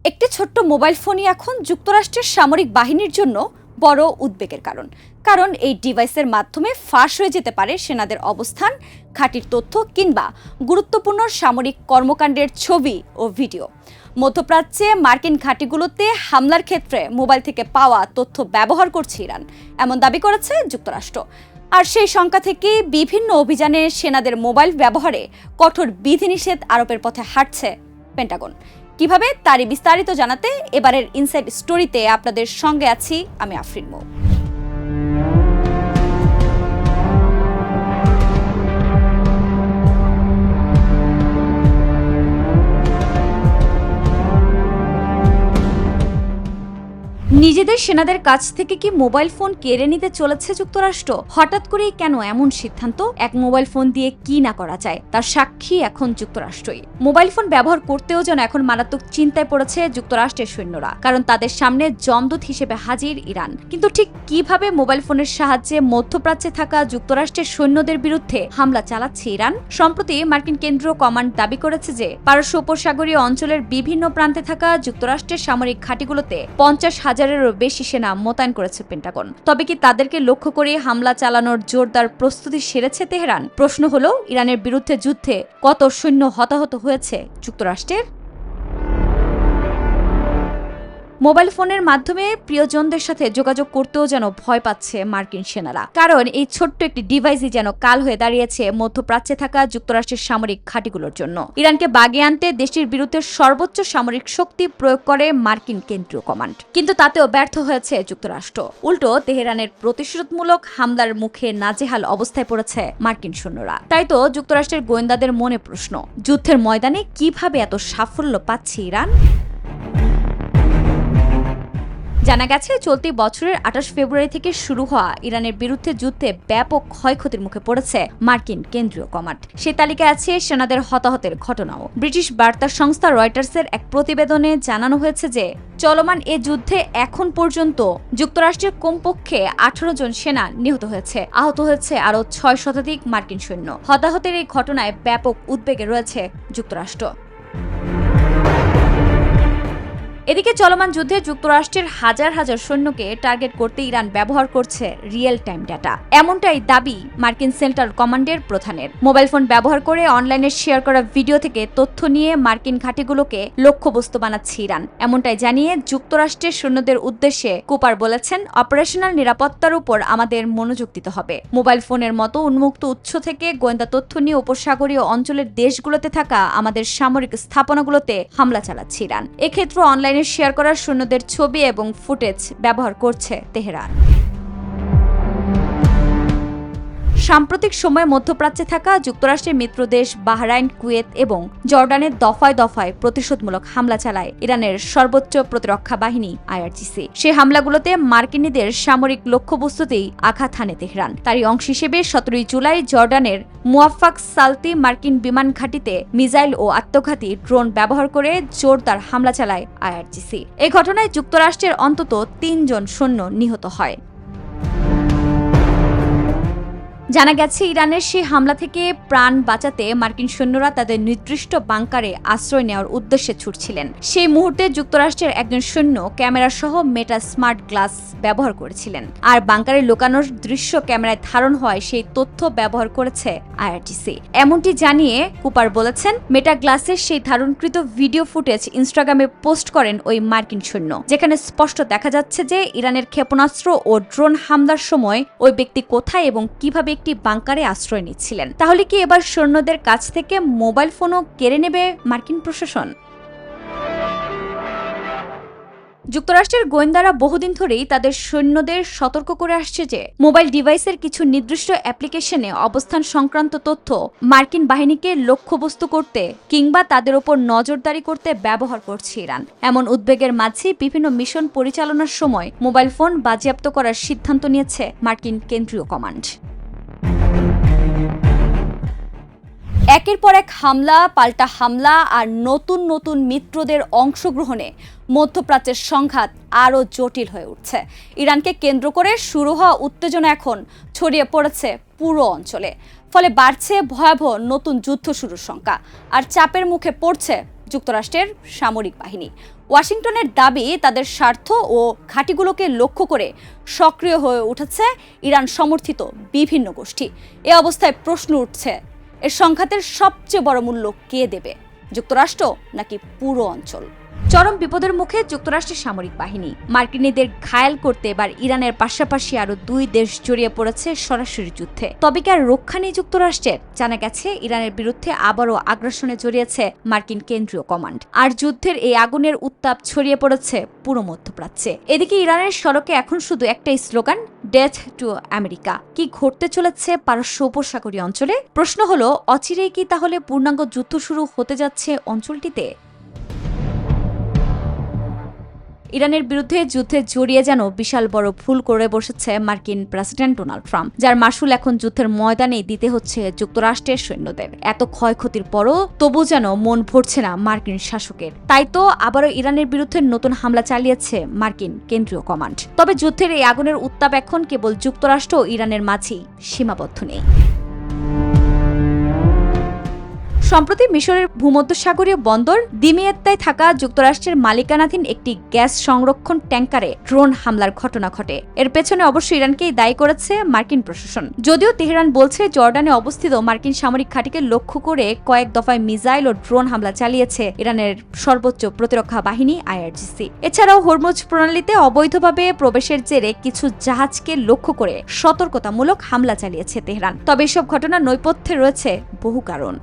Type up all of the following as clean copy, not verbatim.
একটি ছোট্ট মোবাইল ফোনই এখন যুক্তরাষ্ট্রের সামরিক বাহিনীর জন্য বড় উদ্বেগের কারণ এই ডিভাইসের মাধ্যমে ফাঁস হয়ে যেতে পারে সেনাদের অবস্থান, ঘাঁটির তথ্য কিংবা গুরুত্বপূর্ণ সামরিক কর্মকাণ্ডের ছবি ও ভিডিও। মধ্যপ্রাচ্যে মার্কিন ঘাঁটিগুলোতে হামলার ক্ষেত্রে মোবাইল থেকে পাওয়া তথ্য ব্যবহার করছে ইরান, এমন দাবি করেছে যুক্তরাষ্ট্র। আর সেই শঙ্কা থেকে বিভিন্ন অভিযানে সেনাদের মোবাইল ব্যবহারে কঠোর বিধিনিষেধ আরোপের পথে হাঁটছে পেন্টাগন। কিভাবে তারই বিস্তারিত জানাতে এবারের ইনসাইড স্টোরিতে আপনাদের সঙ্গে আছি আমি আফরিন মৌ। নিজেদের সেনাদের কাছ থেকে কি মোবাইল ফোন কেড়ে নিতে চলেছে যুক্তরাষ্ট্র? হঠাৎ করেই কেন এমন সিদ্ধান্ত? এক মোবাইল ফোন দিয়ে কি না করা যায় তার সাক্ষী এখন যুক্তরাষ্ট্রই। মোবাইল ফোন ব্যবহার করতেও যেন এখন মারাত্মক চিন্তায় পড়েছে যুক্তরাষ্ট্রের সৈন্যরা, কারণ তাদের সামনে জমদূত হিসেবে হাজির ইরান। কিন্তু ঠিক কিভাবে মোবাইল ফোনের সাহায্যে মধ্যপ্রাচ্যে থাকা যুক্তরাষ্ট্রের সৈন্যদের বিরুদ্ধে হামলা চালাচ্ছে ইরান? সম্প্রতি মার্কিন কেন্দ্রীয় কমান্ড দাবি করেছে যে পারস্য উপসাগরীয় অঞ্চলের বিভিন্ন প্রান্তে থাকা যুক্তরাষ্ট্রের সামরিক ঘাঁটিগুলোতে 50,000-এরও বেশি সেনা মোতায়েন করেছে পেন্টাগন। তবে কি তাদেরকে লক্ষ্য করে হামলা চালানোর জোরদার প্রস্তুতি সেরেছে তেহরান? প্রশ্ন হলো, ইরানের বিরুদ্ধে যুদ্ধে কত সৈন্য হতাহত হয়েছে যুক্তরাষ্ট্রের? মোবাইল ফোনের মাধ্যমে প্রিয়জনদের সাথে যোগাযোগ করতেও যেন ভয় পাচ্ছে মার্কিন সেনারা, কারণ এই ছোট্ট একটি ডিভাইসই যেন কাল হয়ে দাঁড়িয়েছে মধ্যপ্রাচ্যে থাকা যুক্তরাষ্ট্রের সামরিক ঘাঁটিগুলোর জন্য। ইরানকে বাগিয়ে আনতে দেশটির বিরুদ্ধে সর্বোচ্চ সামরিক শক্তি প্রয়োগ করে মার্কিন কেন্দ্রীয় কমান্ড, কিন্তু তাতেও ব্যর্থ হয়েছে যুক্তরাষ্ট্র। উল্টো তেহরানের প্রতিশোধমূলক হামলার মুখে নাজেহাল অবস্থায় পড়েছে মার্কিন সৈন্যরা। তাই তো যুক্তরাষ্ট্রের গোয়েন্দাদের মনে প্রশ্ন, যুদ্ধের ময়দানে কিভাবে এত সাফল্য পাচ্ছে ইরান? জানা গেছে, চলতি বছরের 28 ফেব্রুয়ারি থেকে শুরু হওয়া ইরানের বিরুদ্ধে যুদ্ধে ব্যাপক ক্ষয়ক্ষতির মুখে পড়েছে মার্কিন কেন্দ্রীয় কমান্ড। সে তালিকায় আছে সেনাদের হতাহতের ঘটনাও। ব্রিটিশ বার্তা সংস্থা রয়টার্সের এক প্রতিবেদনে জানানো হয়েছে যে চলমান এ যুদ্ধে এখন পর্যন্ত যুক্তরাষ্ট্রের কমপক্ষে 18 জন সেনা নিহত হয়েছে, আহত হয়েছে আরও 6 শতাধিক মার্কিন সৈন্য। হতাহতের এই ঘটনায় ব্যাপক উদ্বেগে রয়েছে যুক্তরাষ্ট্র। এদিকে চলমান যুদ্ধে যুক্তরাষ্ট্রের হাজার হাজার সৈন্যকে টার্গেট করতে ইরান ব্যবহার করছে রিয়েল টাইম ডাটা, এমনটাই দাবি মার্কিন সেন্ট্রাল কমান্ডের প্রধানের। মোবাইল ফোন ব্যবহার করে অনলাইনে শেয়ার করা ভিডিও থেকে তথ্য নিয়ে মার্কিন ঘাঁটিগুলোকে লক্ষ্যবস্তু বানাচ্ছে ইরান, এমনটাই জানিয়ে যুক্তরাষ্ট্রের সৈন্যদের উদ্দেশ্যে কুপার বলেছেন, অপারেশনাল নিরাপত্তার উপর আমাদের মনোযোগ দিতে হবে। মোবাইল ফোনের মতো উন্মুক্ত উৎস থেকে গোয়েন্দা তথ্য নিয়ে উপসাগরীয় অঞ্চলের দেশগুলোতে থাকা আমাদের সামরিক স্থাপনাগুলোতে হামলা চালাচ্ছে ইরান। এক্ষেত্রে অনলাইনে শেয়ার করার সৈন্যদের ছবি এবং ফুটেজ ব্যবহার করছে তেহরান। সাম্প্রতিক সময়ে মধ্যপ্রাচ্যে থাকা যুক্তরাষ্ট্রের মিত্র দেশ বাহরাইন, কুয়েত এবং জর্ডানের দফায় দফায় প্রতিশোধমূলক হামলা চালায় ইরানের সর্বোচ্চ প্রতিরক্ষা বাহিনী IRGC। সেই হামলাগুলোতে মার্কিনীদের সামরিক লক্ষ্যবস্তুতেই আঘাত হানে তেহরান। তারই অংশ হিসেবে 17 জুলাই জর্ডানের মুয়াফাক সালতি মার্কিন বিমান ঘাঁটিতে মিসাইল ও আত্মঘাতী ড্রোন ব্যবহার করে জোরদার হামলা চালায় IRGC। এই ঘটনায় যুক্তরাষ্ট্রের অন্তত 3 জন সৈন্য নিহত হয়। জানা গেছে, ইরানের সেই হামলা থেকে প্রাণ বাঁচাতে মার্কিন সৈন্যরা তাদের নির্দিষ্ট বাংকারে আশ্রয় নেওয়ার উদ্দেশ্যে ছুটছিলেন। সেই মুহূর্তে যুক্তরাষ্ট্রের একজন সৈন্য ক্যামেরা সহ মেটা স্মার্ট গ্লাস ব্যবহার করেছিলেন, আর বাংকারে লুকানোর দৃশ্য ক্যামেরায় ধারণ হয় সেই তথ্য ব্যবহার করেছে IRGC। এমনটি জানিয়ে কুপার বলেছেন, মেটা গ্লাসের সেই ধারণকৃত ভিডিও ফুটেজ ইনস্টাগ্রামে পোস্ট করেন ওই মার্কিন সৈন্য, যেখানে স্পষ্ট দেখা যাচ্ছে যে ইরানের ক্ষেপণাস্ত্র ও ড্রোন হামলার সময় ওই ব্যক্তি কোথায় এবং কিভাবে একটি বাংকারে আশ্রয় নিচ্ছিলেন। তাহলে কি এবার সৈন্যদের কাছ থেকে মোবাইল ফোনও কেড়ে নেবে মার্কিন প্রশাসন? যুক্তরাষ্ট্রের গোয়েন্দারা বহুদিন ধরেই তাদের সৈন্যদের সতর্ক করে আসছে যে মোবাইল ডিভাইসের কিছু নির্দিষ্ট অ্যাপ্লিকেশনে অবস্থান সংক্রান্ত তথ্য মার্কিন বাহিনীকে লক্ষ্যবস্তু করতে কিংবা তাদের ওপর নজরদারি করতে ব্যবহার করছে ইরান। এমন উদ্বেগের মাঝে বিভিন্ন মিশন পরিচালনার সময় মোবাইল ফোন বাজেয়াপ্ত করার সিদ্ধান্ত নিয়েছে মার্কিন কেন্দ্রীয় কমান্ড। একের পর এক হামলা, পাল্টা হামলা আর নতুন নতুন মিত্রদের অংশগ্রহণে মধ্যপ্রাচ্যের সংঘাত আরও জটিল হয়ে উঠছে। ইরানকে কেন্দ্র করে শুরু হওয়া উত্তেজনা এখন ছড়িয়ে পড়েছে পুরো অঞ্চলে, ফলে বাড়ছে ভয়াবহ নতুন যুদ্ধ শুরুর শঙ্কা, আর চাপের মুখে পড়ছে যুক্তরাষ্ট্রের সামরিক বাহিনী। ওয়াশিংটনের দাবি, তাদের স্বার্থ ও ঘাঁটিগুলোকে লক্ষ্য করে সক্রিয় হয়ে উঠেছে ইরান সমর্থিত বিভিন্ন গোষ্ঠী। এ অবস্থায় প্রশ্ন উঠছে, এর সংঘাতের সবচেয়ে বড় মূল্য কে দেবে, যুক্তরাষ্ট্র নাকি পুরো অঞ্চল? চরম বিপদের মুখে যুক্তরাষ্ট্রের সামরিক বাহিনী। মার্কিনীদের ঘায়েল করতে এবার ইরানের পাশাপাশি আরো 2 দেশ জড়িয়ে পড়েছে সরাসরি যুদ্ধে। তবে কি আর রক্ষা নেই যুক্তরাষ্ট্রের? জানা গেছে, ইরানের বিরুদ্ধে আবারও আগ্রাসনে জড়িয়েছে মার্কিন কেন্দ্রীয় কমান্ড। আর যুদ্ধের এই আগুনের উত্তাপ ছড়িয়ে পড়েছে পুরো মধ্যপ্রাচ্যে। এদিকে ইরানের সড়কে এখন শুধু একটাই স্লোগান, ডেথ টু আমেরিকা। কি ঘটতে চলেছে পারস্য উপসাগরীয় অঞ্চলে? প্রশ্ন হলো, অচিরেই কি তাহলে পূর্ণাঙ্গ যুদ্ধ শুরু হতে যাচ্ছে অঞ্চলটিতে? ইরানের বিরুদ্ধে যুদ্ধে জড়িয়ে যেন বিশাল বড় ভুল করে বসেছে মার্কিন প্রেসিডেন্ট ডোনাল্ড ট্রাম্প, যার মাসুল এখন যুদ্ধের ময়দানেই দিতে হচ্ছে যুক্তরাষ্ট্রের সৈন্যদের। এত ক্ষয়ক্ষতির পরও তবু যেন মন ভরছে না মার্কিন শাসকের। তাই তো আবারও ইরানের বিরুদ্ধে নতুন হামলা চালিয়েছে মার্কিন কেন্দ্রীয় কমান্ড। তবে যুদ্ধের এই আগুনের উত্তাপ এখন কেবল যুক্তরাষ্ট্র ও ইরানের মাঝেই সীমাবদ্ধ নেই। সম্প্রতি মিশরের ভূমধ্যসাগরীয় বন্দর দিমিয়েত্তায় থাকা যুক্তরাষ্ট্রের মালিকানাধীন একটি গ্যাস সংরক্ষণ ট্যাঙ্কারে ড্রোন হামলার ঘটনা ঘটে। এর পেছনে অবশ্য ইরানকেই দায়ী করেছে মার্কিন প্রশাসন। যদিও তেহরান বলছে জর্ডানে অবস্থিত মার্কিন সামরিক ঘাঁটিকে লক্ষ্য করে কয়েক দফায় মিসাইল ও ড্রোন হামলা চালিয়েছে ইরানের সর্বোচ্চ প্রতিরক্ষা বাহিনী আইআরজিসি। এছাড়াও হরমুজ প্রণালীতে অবৈধভাবে প্রবেশের জেরে কিছু জাহাজকে লক্ষ্য করে সতর্কতামূলক হামলা চালিয়েছে তেহরান। তবে এসব ঘটনার নেপথ্যে রয়েছে বহু কারণ।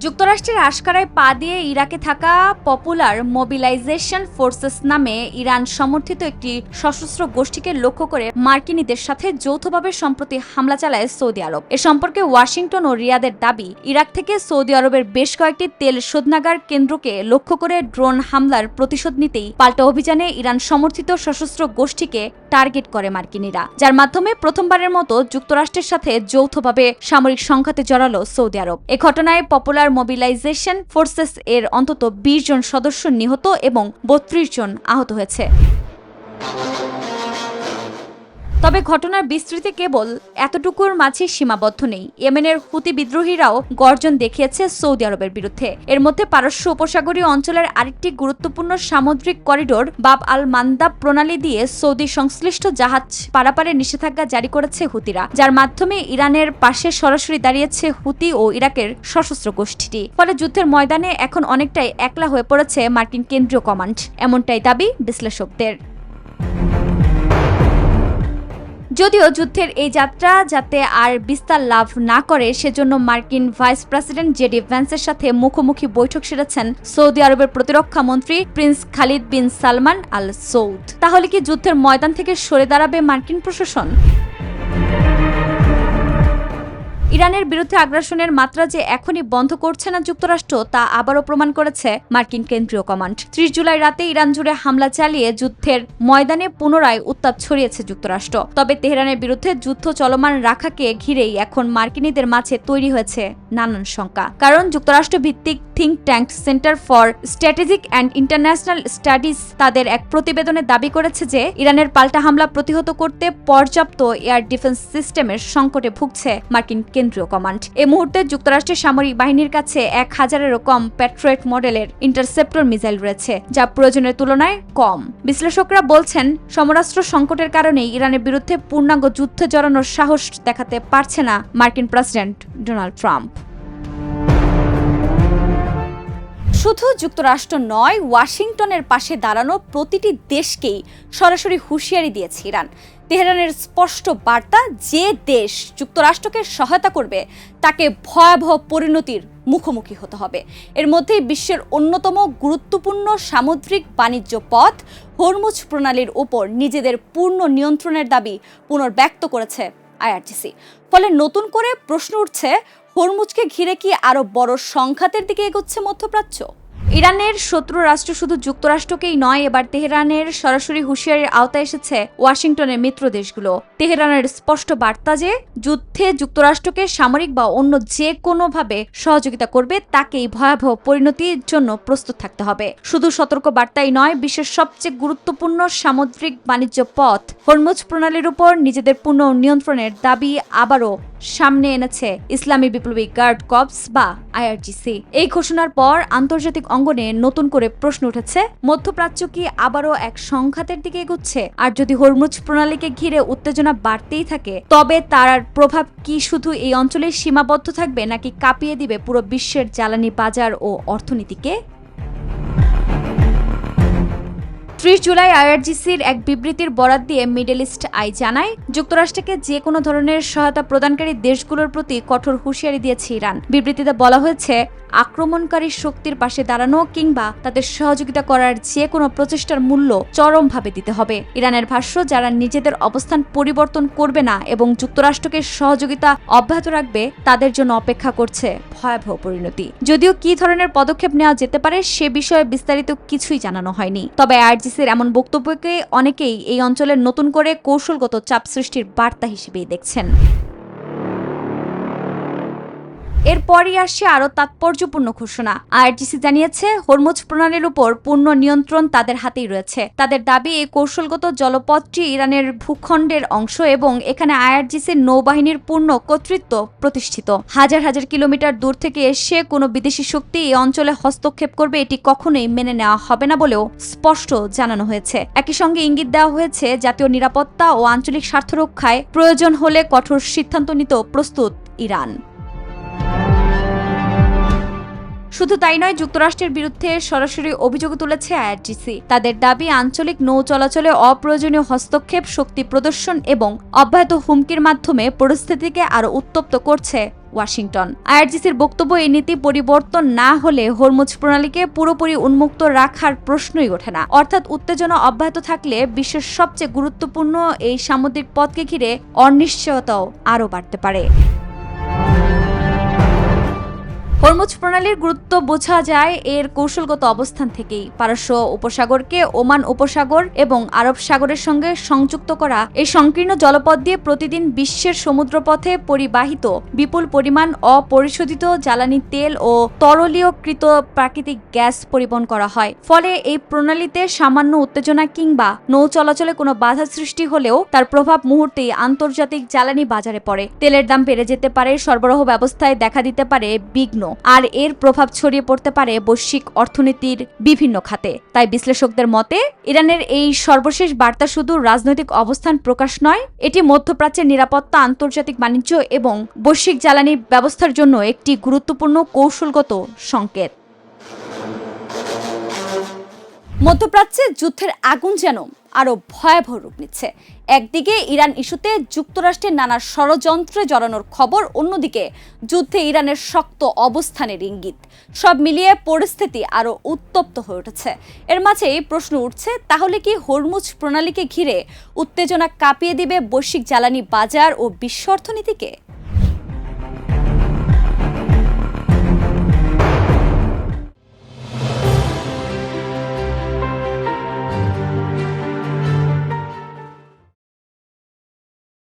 যুক্তরাষ্ট্রের আশকারায় পা দিয়ে ইরাকে থাকা পপুলার মোবিলাইজেশন ফোর্সেস নামে ইরান সমর্থিত একটি সশস্ত্র গোষ্ঠীকে লক্ষ্য করে মার্কিনীদের সাথে যৌথভাবে সম্প্রতি হামলা চালায় সৌদি আরব। এ সম্পর্কে ওয়াশিংটন ও রিয়াদের দাবি, ইরাক থেকে সৌদি আরবের বেশ কয়েকটি তেল শোধনাগার কেন্দ্রকে লক্ষ্য করে ড্রোন হামলার প্রতিশোধ নিতেই পাল্টা অভিযানে ইরান সমর্থিত সশস্ত্র গোষ্ঠীকে টার্গেট করে মার্কিনীরা, যার মাধ্যমে প্রথমবারের মতো যুক্তরাষ্ট্রের সাথে যৌথভাবে সামরিক সংঘাতে জড়ালো সৌদি আরব। এ ঘটনায় পপুলার মোবিলাইজেশন ফোর্সেস এর অন্তত 20 জন সদস্য নিহত এবং 32 জন আহত হয়েছে। তবে ঘটনার বিস্তৃতি কেবল এতটুকুর মাঝে সীমাবদ্ধ নেই। ইয়েমেনের হুতি বিদ্রোহীরাও গর্জন দেখিয়েছে সৌদি আরবের বিরুদ্ধে। এর মধ্যে পারস্য উপসাগরীয় অঞ্চলের আরেকটি গুরুত্বপূর্ণ সামুদ্রিক করিডোর বাব আল মান্দাব প্রণালী দিয়ে সৌদি সংশ্লিষ্ট জাহাজ পারাপারের নিষেধাজ্ঞা জারি করেছে হুতিরা, যার মাধ্যমে ইরানের পাশে সরাসরি দাঁড়িয়েছে হুতি ও ইরাকের সশস্ত্র গোষ্ঠীটি। ফলে যুদ্ধের ময়দানে এখন অনেকটাই একলা হয়ে পড়েছে মার্কিন কেন্দ্রীয় কমান্ড, এমনটাই দাবি বিশ্লেষকদের। যদিও যুদ্ধের এই যাত্রা যাতে আর বিস্তার লাভ না করে সেজন্য মার্কিন ভাইস প্রেসিডেন্ট জেডি ভ্যান্সের সাথে মুখোমুখি বৈঠক সেরেছেন সৌদি আরবের প্রতিরক্ষা মন্ত্রী প্রিন্স খালিদ বিন সালমান আল সৌদ। তাহলে কি যুদ্ধের ময়দান থেকে সরে দাঁড়াবে মার্কিন প্রশাসন? ইরানের বিরুদ্ধে আগ্রাসনের মাত্রা যে এখনই বন্ধ করছে না যুক্তরাষ্ট্র, তা আবারও প্রমাণ করেছে মার্কিন কেন্দ্রীয় কমান্ড। 30 জুলাই রাতে ইরান জুড়ে হামলা চালিয়ে যুদ্ধের ময়দানে পুনরায় উত্তাপ ছড়িয়েছে যুক্তরাষ্ট্র। তবে তেহরানের বিরুদ্ধে যুদ্ধ চলমান রাখাকে ঘিরেই এখন মার্কিনীদের মাঝে তৈরি হয়েছে নানান শঙ্কা। কারণ যুক্তরাষ্ট্র ভিত্তিক think tank centre for strategic and international studies তাদের এক প্রতিবেদনে দাবি করেছে যে ইরানের পাল্টা হামলা প্রতিহত করতে পর্যাপ্ত এয়ার ডিফেন্স সিস্টেমের সংকটে ভুগছে মার্কিন কেন্দ্রীয় কমান্ড। এই মুহূর্তে যুক্তরাষ্ট্রের সামরিক বাহিনীর কাছে 1000-এরও কম প্যাট্রিয়ট মডেলের ইন্টারসেপ্টর মিসাইল রয়েছে, যা প্রয়োজনের তুলনায় কম। বিশ্লেষকরা বলছেন, সমরাস্ত্র সংকটের কারণেই ইরানের বিরুদ্ধে পূর্ণাঙ্গ যুদ্ধে জড়ানোর সাহস দেখাতে পারছে না মার্কিন প্রেসিডেন্ট ডোনাল্ড ট্রাম্প। শুধু যুক্তরাষ্ট্র নয়, ওয়াশিংটনের পাশে দাঁড়ানো প্রতিটি দেশকেই সরাসরি হুঁশিয়ারি দিয়েছে ইরান। তেহরানের স্পষ্ট বার্তা, যে দেশ যুক্তরাষ্ট্রকে সহায়তা করবে তাকে ভয়াবহ পরিণতির মুখোমুখি হতে হবে। এর মধ্যেই বিশ্বের অন্যতম গুরুত্বপূর্ণ সামুদ্রিক বাণিজ্য পথ হরমুজ প্রণালীর উপর নিজেদের পূর্ণ নিয়ন্ত্রণের দাবি পুনর্ব্যক্ত করেছে আইআরজিসি। ফলে নতুন করে প্রশ্ন উঠছে, হরমুজকে ঘিরে কি আরো বড় সংঘাতের দিকে এগোচ্ছে মধ্যপ্রাচ্য? ইরানের শত্রু রাষ্ট্র শুধু যুক্তরাষ্ট্রকেই নয়, এবার তেহরানের সরাসরি হুঁশিয়ারির আওতায় এসেছে ওয়াশিংটনের মিত্র দেশগুলো। তেহরানের স্পষ্ট বার্তা যে যুদ্ধে যুক্তরাষ্ট্রকে সামরিক বা অন্য যে কোনোভাবে সহযোগিতা করবে তাকেই ভয়াবহ পরিণতির জন্য প্রস্তুত থাকতে হবে। শুধু সতর্ক বার্তাই নয়, বিশ্বের সবচেয়ে গুরুত্বপূর্ণ সামুদ্রিক বাণিজ্য পথ হরমুজ প্রণালীর উপর নিজেদের পূর্ণ নিয়ন্ত্রণের দাবি আবারও সামনে এনেছে ইসলামী বিপ্লবী গার্ড কর্পস বা আইআরজিসি। এই ঘোষণার পর আন্তর্জাতিক অঙ্গনে নতুন করে প্রশ্ন উঠেছে, মধ্যপ্রাচ্য কি আবারও এক সংঘাতের দিকে এগোচ্ছে? আর যদি হরমুজ প্রণালীকে ঘিরে উত্তেজনা বাড়তেই থাকে, তবে তার প্রভাব কি শুধু এই অঞ্চলে সীমাবদ্ধ থাকবে নাকি কাঁপিয়ে দিবে পুরো বিশ্বের জ্বালানি বাজার ও অর্থনীতিকে? 30 জুলাই আইআরজিসির এক বিবৃতির বরাত দিয়ে মিডল ইস্ট আই জানায়, যুক্তরাষ্ট্রকে যে কোনো ধরনের সহায়তা প্রদানকারী দেশগুলোর প্রতি কঠোর হুঁশিয়ারি দিয়েছে ইরান। বিবৃতিতে বলা হয়েছে, আক্রমণকারী শক্তির পাশে দাঁড়ানো কিংবা তাদের সহযোগিতা করার যে কোনো প্রচেষ্টার মূল্য চরমভাবে দিতে হবে। ইরানের ভাষ্য, যারা নিজেদের অবস্থান পরিবর্তন করবে না এবং যুক্তরাষ্ট্রকে সহযোগিতা অব্যাহত রাখবে তাদের জন্য অপেক্ষা করছে ভয়াবহ পরিণতি। যদিও কি ধরনের পদক্ষেপ নেওয়া যেতে পারে সে বিষয়ে বিস্তারিত কিছুই জানানো হয়নি। তবে আইআরজিসির এমন বক্তব্যকে অনেকেই এই অঞ্চলের নতুন করে কৌশলগত চাপ সৃষ্টির বার্তা হিসেবেই দেখছেন। এরপরই আসছে আরও তাৎপর্যপূর্ণ ঘোষণা। আইআরজিসি জানিয়েছে, হরমুজ প্রণালীর উপর পূর্ণ নিয়ন্ত্রণ তাদের হাতেই রয়েছে। তাদের দাবি, এই কৌশলগত জলপথটি ইরানের ভূখণ্ডের অংশ এবং এখানে আইআরজিসির নৌবাহিনীর পূর্ণ কর্তৃত্ব প্রতিষ্ঠিত। হাজার হাজার কিলোমিটার দূর থেকে এসে কোনো বিদেশি শক্তি এই অঞ্চলে হস্তক্ষেপ করবে এটি কখনোই মেনে নেওয়া হবে না বলেও স্পষ্ট জানানো হয়েছে। একই সঙ্গে ইঙ্গিত দেওয়া হয়েছে, জাতীয় নিরাপত্তা ও আঞ্চলিক স্বার্থ রক্ষায় প্রয়োজন হলে কঠোর সিদ্ধান্ত নিতেও প্রস্তুত ইরান। শুধু তাই নয়, যুক্তরাষ্ট্রের বিরুদ্ধে সরাসরি অভিযোগ তুলেছে আইআরজিসি। তাদের দাবি, আঞ্চলিক নৌ চলাচলে অপ্রয়োজনীয় হস্তক্ষেপ, শক্তি প্রদর্শন এবং অব্যাহত হুমকির মাধ্যমে পরিস্থিতিকে আরও উত্তপ্ত করছে ওয়াশিংটন। আইআরজিসির বক্তব্য, এই নীতি পরিবর্তন না হলে হরমুজ প্রণালীকে পুরোপুরি উন্মুক্ত রাখার প্রশ্নই ওঠে না। অর্থাৎ উত্তেজনা অব্যাহত থাকলে বিশ্বের সবচেয়ে গুরুত্বপূর্ণ এই সামুদ্রিক পথকে ঘিরে অনিশ্চয়তাও আরও বাড়তে পারে। হরমুজ প্রণালীর গুরুত্ব বোঝা যায় এর কৌশলগত অবস্থান থেকেই। পারস্য উপসাগরকে ওমান উপসাগর এবং আরব সাগরের সঙ্গে সংযুক্ত করা এই সংকীর্ণ জলপথ দিয়ে প্রতিদিন বিশ্বের সমুদ্রপথে পরিবাহিত বিপুল পরিমাণ অপরিশোধিত জ্বালানি তেল ও তরলীয়কৃত প্রাকৃতিক গ্যাস পরিবহন করা হয়। ফলে এই প্রণালীতে সামান্য উত্তেজনা কিংবা নৌ চলাচলে কোনো বাধা সৃষ্টি হলেও তার প্রভাব মুহূর্তেই আন্তর্জাতিক জ্বালানি বাজারে পড়ে। তেলের দাম বেড়ে যেতে পারে, সরবরাহ ব্যবস্থায় দেখা দিতে পারে বিঘ্ন, আর এর প্রভাব ছড়িয়ে পড়তে পারে বৈশ্বিক অর্থনীতির বিভিন্ন খাতে। তাই বিশ্লেষকদের মতে, ইরানের এই সর্বশেষ বার্তা শুধু রাজনৈতিক অবস্থান প্রকাশ নয়, এটি মধ্যপ্রাচ্যের নিরাপত্তা, আন্তর্জাতিক বাণিজ্য এবং বৈশ্বিক জ্বালানি ব্যবস্থার জন্য একটি গুরুত্বপূর্ণ কৌশলগত সংকেত। মধ্যপ্রাচ্যে যুদ্ধের আগুন যেন আরও ভয়াবহ রূপ নিচ্ছে। একদিকে ইরান ইস্যুতে যুক্তরাষ্ট্রের নানা ষড়যন্ত্রে জড়ানোর খবর, অন্যদিকে যুদ্ধে ইরানের শক্ত অবস্থানের ইঙ্গিত। সব মিলিয়ে পরিস্থিতি আরও উত্তপ্ত হয়ে উঠেছে। এর মাঝেই প্রশ্ন উঠছে, তাহলে কি হরমুজ প্রণালীকে ঘিরে উত্তেজনা কাঁপিয়ে দিবে বৈশ্বিক জ্বালানি বাজার ও বিশ্ব অর্থনীতিকে?